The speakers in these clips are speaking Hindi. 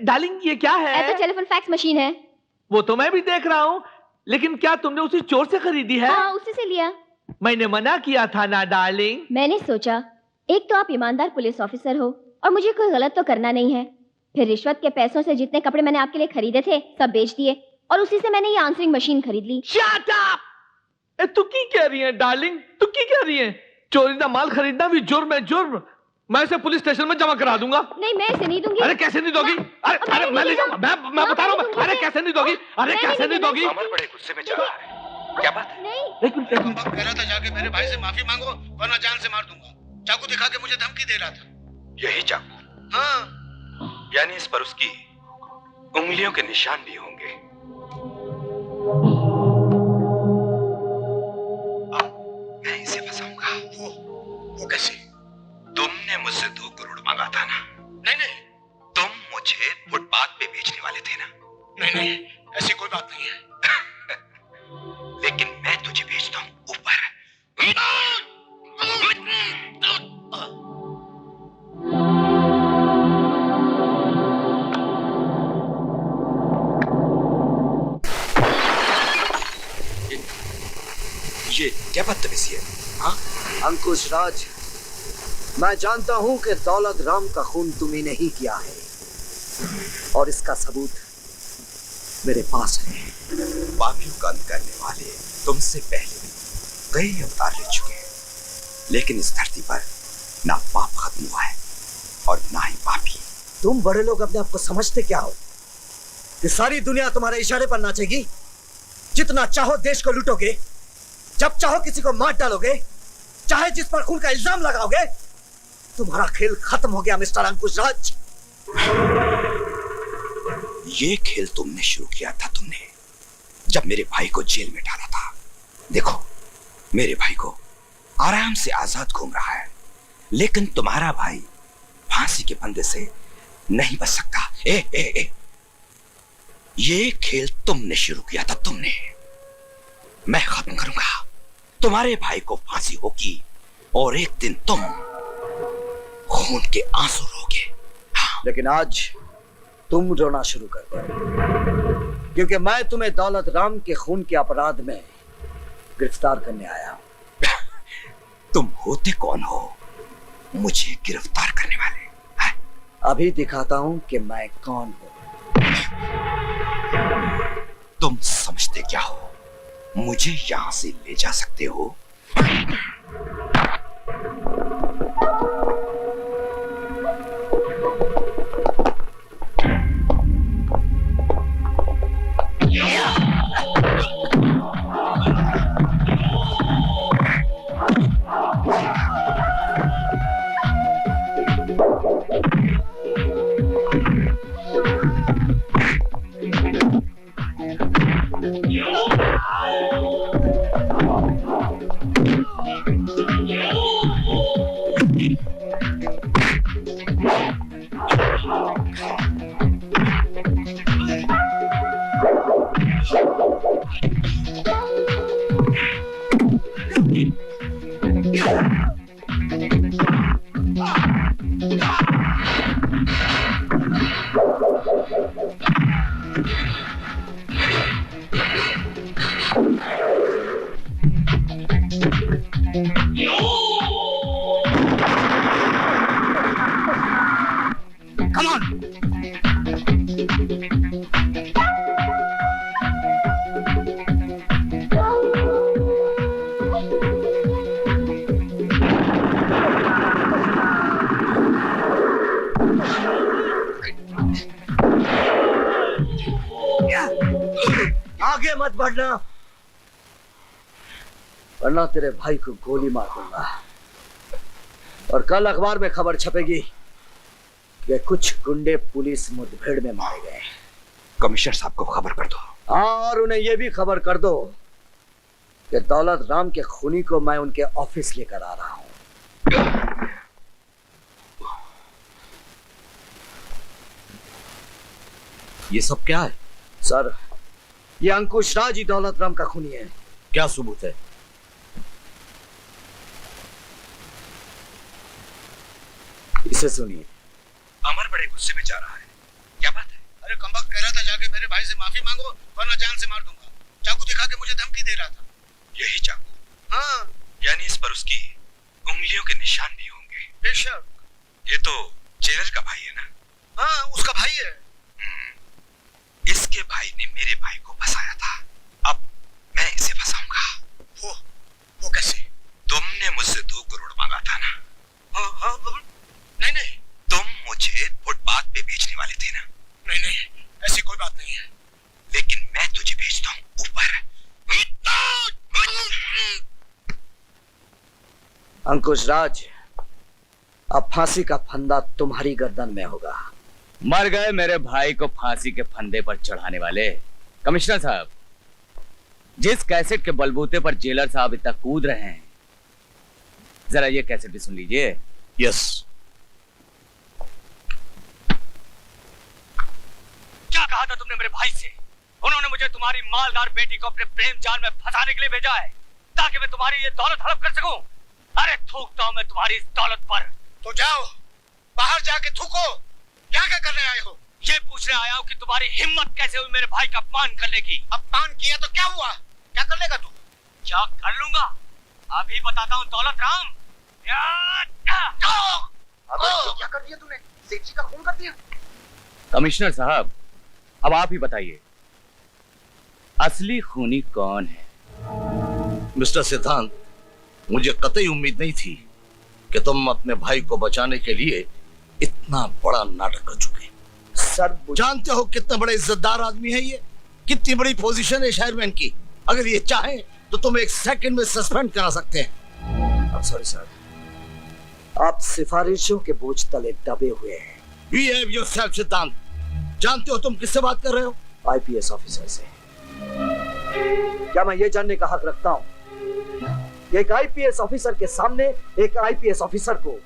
डार्लिंग ये क्या है? ऐसा टेलीफोन फैक्स मशीन है। वो तो मैं भी देख रहा हूँ, लेकिन क्या तुमने उसी चोर से खरीदी है? हाँ, उसी से लिया। मैंने मना किया था ना डार्लिंग। मैंने सोचा एक तो आप ईमानदार पुलिस ऑफिसर हो और मुझे कोई गलत तो करना नहीं है। फिर रिश्वत के पैसों से जितने कपड़े मैंने आपके लिए खरीदे थे सब बेच दिए और उसी से मैंने ये आंसरिंग मशीन खरीद ली। Shut up! तू की कह रही है डार्लिंग? तू की कह रही है? चोरी का माल खरीदना भी जुर्म है, जुर्म। मैं इसे पुलिस स्टेशन में जमा करा दूंगा। नहीं, मैं इसे नहीं दूंगी। अरे कैसे नहीं दोगी? अरे मैं ले जाऊंगा। मैं बता रहा हूँ। अरे कैसे नहीं दोगी? अरे कैसे नहीं दोगी? अमर बड़े गुस्से में जा रहा है। क्या बात है? नहीं। लेकिन कह रहा था जाके मेरे भाई से माफी मांगो वरना जान से मार दूंगा। चाकू दिखा के मुझे धमकी दे रहा था। यही चाकू? हाँ। यानी इस पर उसकी उंगलियों के निशान भी होंगे। अब मैं इसे फंसाऊंगा। वो कैसे? तुमने मुझसे 2 करोड़ मांगा था ना? नहीं, तुम मुझे फुटपाथ पे बेचने वाले थे ना? नहीं, ऐसी कोई बात नहीं है। लेकिन मैं तुझे बेचता हूं ऊपर। ये क्या बदतमीजी है? हाँ? अंकुश राज, मैं जानता हूं कि दौलत राम का खून तुम्हें ही किया है और इसका सबूत मेरे पास है। पापियों का अंत करने वाले तुमसे पहले भी कई अवतार ले चुके हैं, लेकिन इस धरती पर ना पाप खत्म हुआ है और ना ही पापी। तुम बड़े लोग अपने आप को समझते क्या हो कि सारी दुनिया तुम्हारे इशारे पर नाचेगी? जितना चाहो देश को लूटोगे, जब चाहो किसी को मार डालोगे, चाहे जिस पर खून का इल्जाम लगाओगे। तुम्हारा खेल खत्म हो गया मिस्टर अंकुश राज। ये खेल तुमने शुरू किया था, तुमने जब मेरे भाई को जेल में डाला था। देखो, मेरे भाई को आराम से आजाद घूम रहा है, लेकिन तुम्हारा भाई फांसी के फंदे से नहीं बच सकता। ये खेल तुमने शुरू किया था, तुमने। मैं खत्म करूंगा। तुम्हारे भाई को फांसी होगी और एक दिन तुम खून के आंसू रोगे। हाँ। लेकिन आज तुम रोना शुरू कर दो, क्योंकि मैं तुम्हें दौलत राम के खून के अपराध में गिरफ्तार करने आया हूं। तुम होते कौन हो मुझे गिरफ्तार करने वाले? है? अभी दिखाता हूं कि मैं कौन हूं। तुम समझते क्या हो? मुझे यहां से ले जा सकते हो? आगे मत बढ़ना, वरना तेरे भाई को गोली मार दूंगा। और कल अखबार में खबर छपेगी कि कुछ गुंडे पुलिस मुठभेड़ में मारे गए। कमिश्नर साहब को खबर कर दो। हाँ, और उन्हें यह भी खबर कर दो कि दौलत राम के खूनी को मैं उनके ऑफिस लेकर आ रहा हूं। ये सब क्या है? सर, ये अंकुश राज ही दौलत राम का खूनी है। क्या सबूत है? इसे सुनिए। अमर बड़े गुस्से में जा रहा है। क्या बात है? माफी मांगो वरना जान से मार दूंगा। चाकू दिखा के मुझे धमकी दे रहा था। यही चाकू? हाँ यानी इस पर उसकी उंगलियों के निशान भी होंगे। बेशक। ये तो जेलर का भाई है ना? हाँ उसका भाई है। इसके भाई ने मेरे भाई को फंसाया था, अब मैं इसे फंसाऊंगा। वो कैसे? तुमने मुझसे 2 करोड़ मांगा था ना? हाँ नहीं नहीं तुम मुझे फुटपाथ पे बेचने वाले थे ना? नहीं ऐसी कोई बात नहीं है। लेकिन मैं तुझे भेजता हूँ ऊपर। अंकुश राज, अब फांसी का फंदा तुम्हारी गर्दन में होगा। मर गए मेरे भाई को फांसी के फंदे पर चढ़ाने वाले। कमिश्नर साहब, जिस कैसेट के बलबूते पर जेलर साहब इतना कूद रहे हैं, जरा ये कैसेट भी सुन लीजिए। यस। क्या कहा था तुमने मेरे भाई से? उन्होंने मुझे तुम्हारी मालदार बेटी को अपने प्रेम जाल में फंसाने के लिए भेजा है ताकि मैं तुम्हारी ये दौलत हड़प कर सकूं। अरे थूकता हूं मैं तुम्हारी इस दौलत पर। तो जाओ बाहर जाके थूको। क्या करने आए हो? ये पूछने आया हूं कि तुम्हारी हिम्मत कैसे हुई मेरे भाई का अपमान करने की। अपमान किया तो क्या हुआ? क्या कर लेगा तू? क्या कर लूंगा अभी बताता हूं दौलत राम। क्या कर दिया तूने? सेठ जी का खून कर दिया। कमिश्नर साहब, अब आप ही बताइए, असली खूनी कौन है? मिस्टर सिद्धांत, मुझे कतई उम्मीद नहीं थी कि तुम अपने भाई को बचाने के लिए इतना बड़ा नाटक कर चुके। सर जानते हो कितना बड़ा इज्जतदार आदमी है ये, कितनी बड़ी पोजीशन है शहरमैन की। अगर ये चाहे तो तुम 1 सेकंड में सस्पेंड करा सकते हैं। सॉरी सर, आप सिफारिशों के बोझ तले दबे हुए हैं। Behave yourself, सिद्धांत। जानते हो तुम किससे बात कर रहे हो? आईपीएस ऑफिसर से। क्या मैं ये जानने का हक रखता हूं कि एक आईपीएस ऑफिसर के सामने एक आईपीएस ऑफिसर को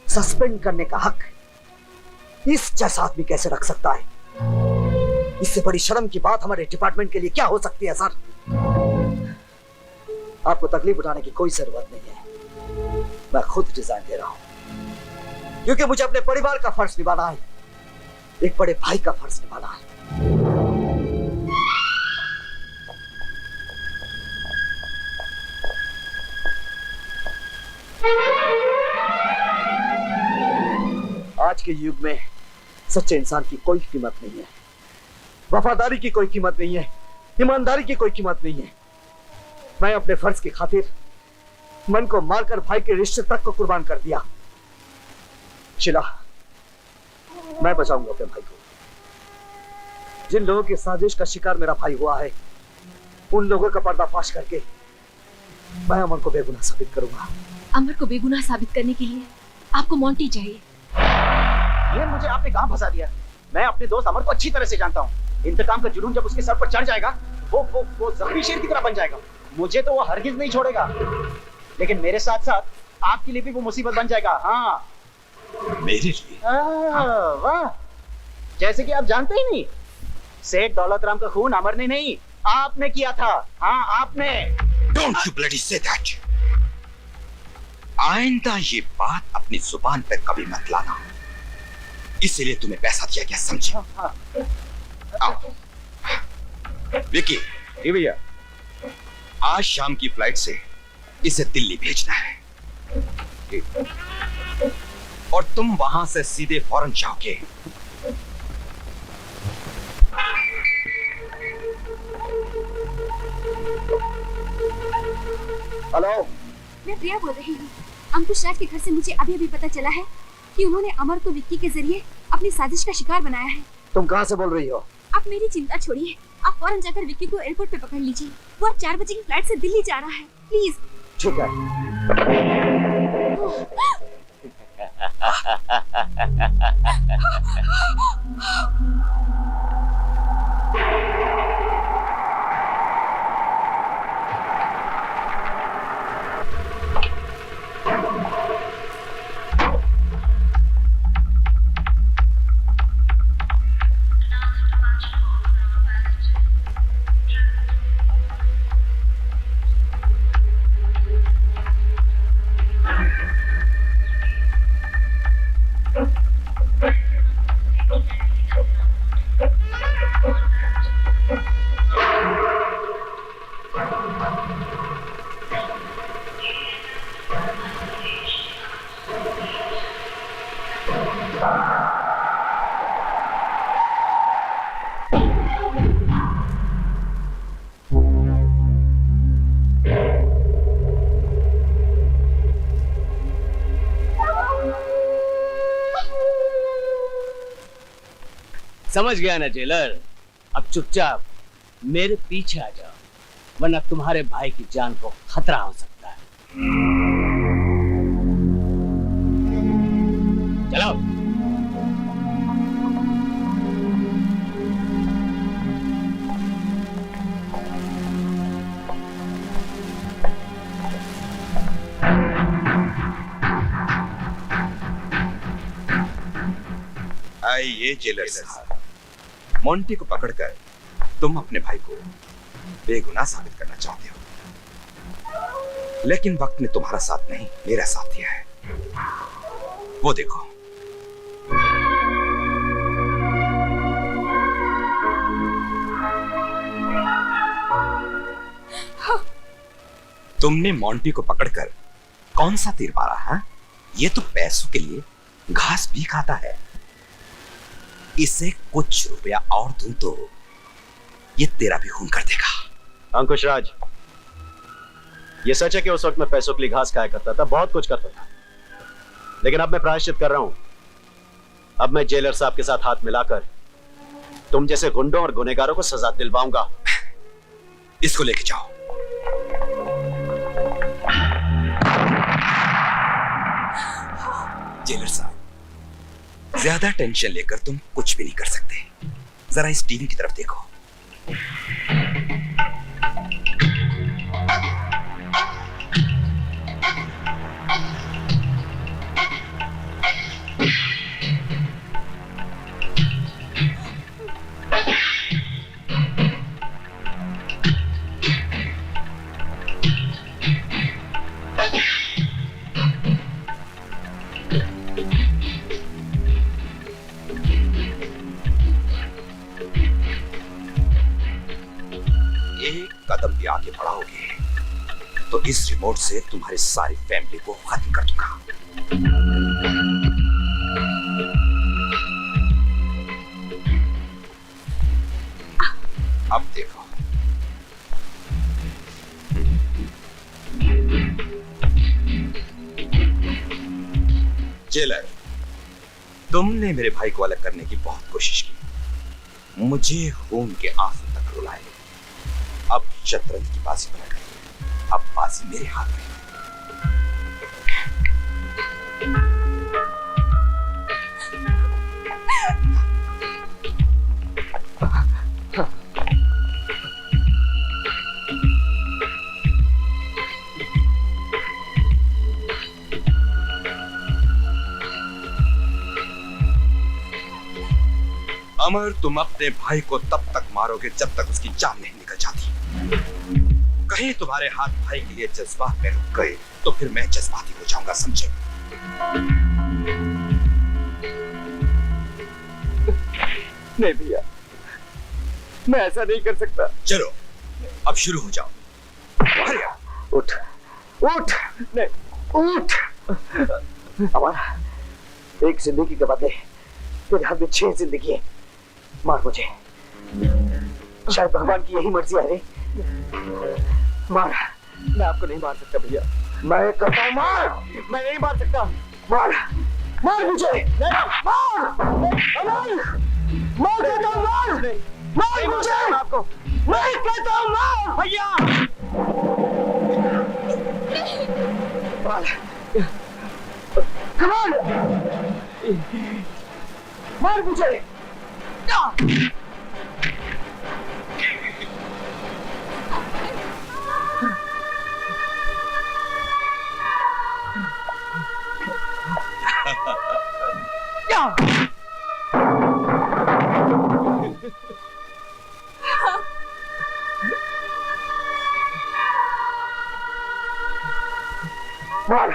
सस्पेंड करने का हक इस जैसा आदमी कैसे रख सकता है? इससे बड़ी शर्म की बात हमारे डिपार्टमेंट के लिए क्या हो सकती है? सर, आपको तकलीफ उठाने की कोई जरूरत नहीं है। मैं खुद डिजाइन दे रहा हूं क्योंकि मुझे अपने परिवार का फर्ज निभाना है, एक बड़े भाई का फर्ज निभाना है। आज के युग में सच्चे इंसान की कोई कीमत नहीं है, वफादारी की कोई कीमत नहीं है, ईमानदारी की कोई कीमत नहीं है। मैं अपने फर्ज की खातिर मन को मारकर भाई के रिश्ते तक को कुर्बान कर दिया। शिला, मैं बचाऊंगा अपने भाई को। जिन लोगों की साजिश का शिकार मेरा भाई हुआ है, उन लोगों का पर्दाफाश करके मैं अमर को बेगुनाह साबित करूंगा। अमर को बेगुनाह साबित करने के लिए आपको मोंटी चाहिए। ये मुझे आपने कहां फंसा दिया? मैं अपने दोस्त अमर को अच्छी तरह से जानता हूँ। इंतकाम का जुनून जब उसके सर पर चढ़ जाएगा, वो जख्मी शेर की तरह बन जाएगा। मुझे तो वो हरगिज नहीं छोड़ेगा, लेकिन मेरे साथ साथ आपके लिए भी वो मुसीबत बन जाएगा। हाँ, मेरे लिए? वाह, जैसे कि आप जानते ही नहीं, सेठ दौलत राम का खून अमर ने नहीं, आपने किया था। हाँ, आपने। Don't you bloody say that! आइंदा ये बात अपनी जुबान पर कभी मत लाना, इसलिए तुम्हें पैसा दिया गया, समझे? आओ। विकी, जी भैया। आज शाम की फ्लाइट से इसे दिल्ली भेजना है और तुम वहां से सीधे फौरन जाओगे। हेलो, मैं प्रिया बोल रही हूँ। अंकुश राज के घर से मुझे अभी अभी पता चला है कि उन्होंने अमर को विक्की के जरिए अपनी साजिश का शिकार बनाया है। तुम कहां से बोल रही हो? आप मेरी चिंता छोड़िए, आप फौरन जाकर विक्की को एयरपोर्ट पे पकड़ लीजिए। वो आज 4 बजे की फ्लाइट से दिल्ली जा रहा है। प्लीज। ठीक है। समझ गया ना जेलर? अब चुपचाप मेरे पीछे आ जाओ, वरना तुम्हारे भाई की जान को खतरा हो सकता है। चलो। आइए जेलर साहब, मोंटी को पकड़कर तुम अपने भाई को बेगुनाह साबित करना चाहते हो, लेकिन वक्त ने तुम्हारा साथ नहीं मेरा साथ दिया है। वो देखो, तुमने मोंटी को पकड़कर कौन सा तीर मारा है? ये तो पैसों के लिए घास भी खाता है। इसे कुछ रुपया और दूं तो ये तेरा भी खून कर देगा। अंकुश राज, ये सच है कि उस वक्त मैं पैसों के लिए घास खाया करता था, बहुत कुछ करता था, लेकिन अब मैं प्रायश्चित कर रहा हूं। अब मैं जेलर साहब के साथ हाथ मिलाकर तुम जैसे गुंडों और गुनहगारों को सजा दिलवाऊंगा। इसको लेके जाओ। जेलर साहब, ज्यादा टेंशन लेकर तुम कुछ भी नहीं कर सकते। जरा इस टीवी की तरफ देखो। कदम भी आगे बढ़ाओगे तो इस रिमोट से तुम्हारी सारी फैमिली को खत्म कर दूंगा। अब देखो, जेलर, तुमने मेरे भाई को अलग करने की बहुत कोशिश की, मुझे खून के आंसू तक रुलाए। अब शतरंज की बाजी पलट गई, अब बाजी मेरे हाथ में है। अमर, तुम अपने भाई को तब तक मारोगे जब तक उसकी जान नहीं निकल जाती। कहीं तुम्हारे हाथ भाई के लिए जज्बात में रुक गए तो फिर मैं जज्बाती हो जाऊंगा, समझे? नहीं भैया, मैं ऐसा नहीं कर सकता। चलो अब शुरू हो जाओ। उठ उठ, नहीं उठ। अमर, एक जिंदगी के बदले तेरे हाथ में 6 जिंदगी है। मार मुझे, शायद भगवान की यही मर्जी है रे। मार। मैं आपको नहीं मार सकता भैया, मैं कहता हूँ मार। मैं नहीं मार सकता। मार, मार मुझे। नहीं, मार, मार, मार कहता हूँ मार। मार मुझे, आपको मैं कहता हूँ मार भैया। मार, कमाल, मार मुझे। मार,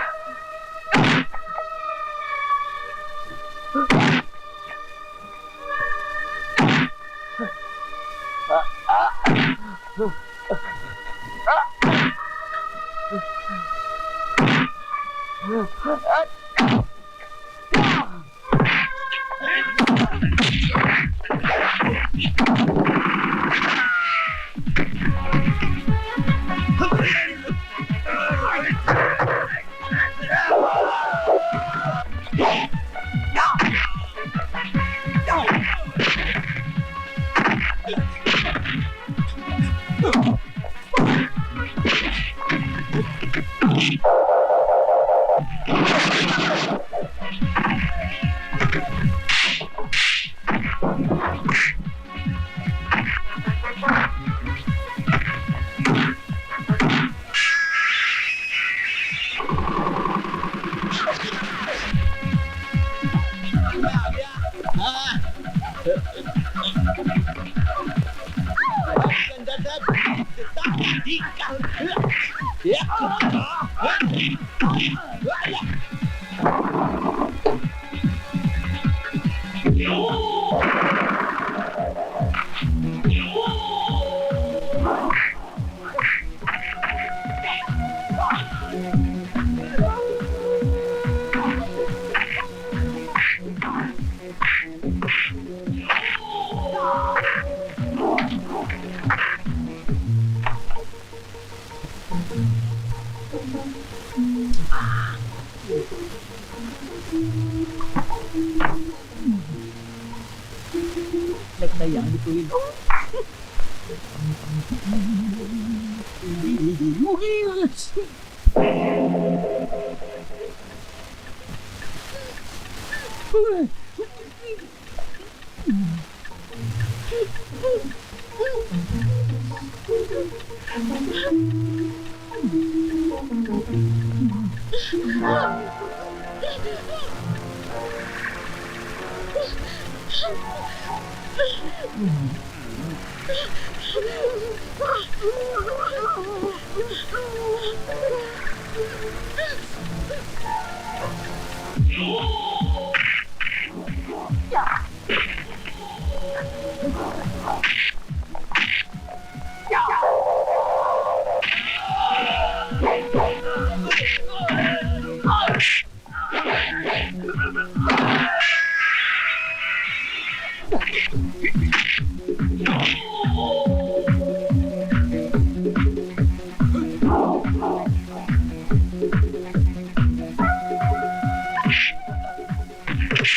Oh!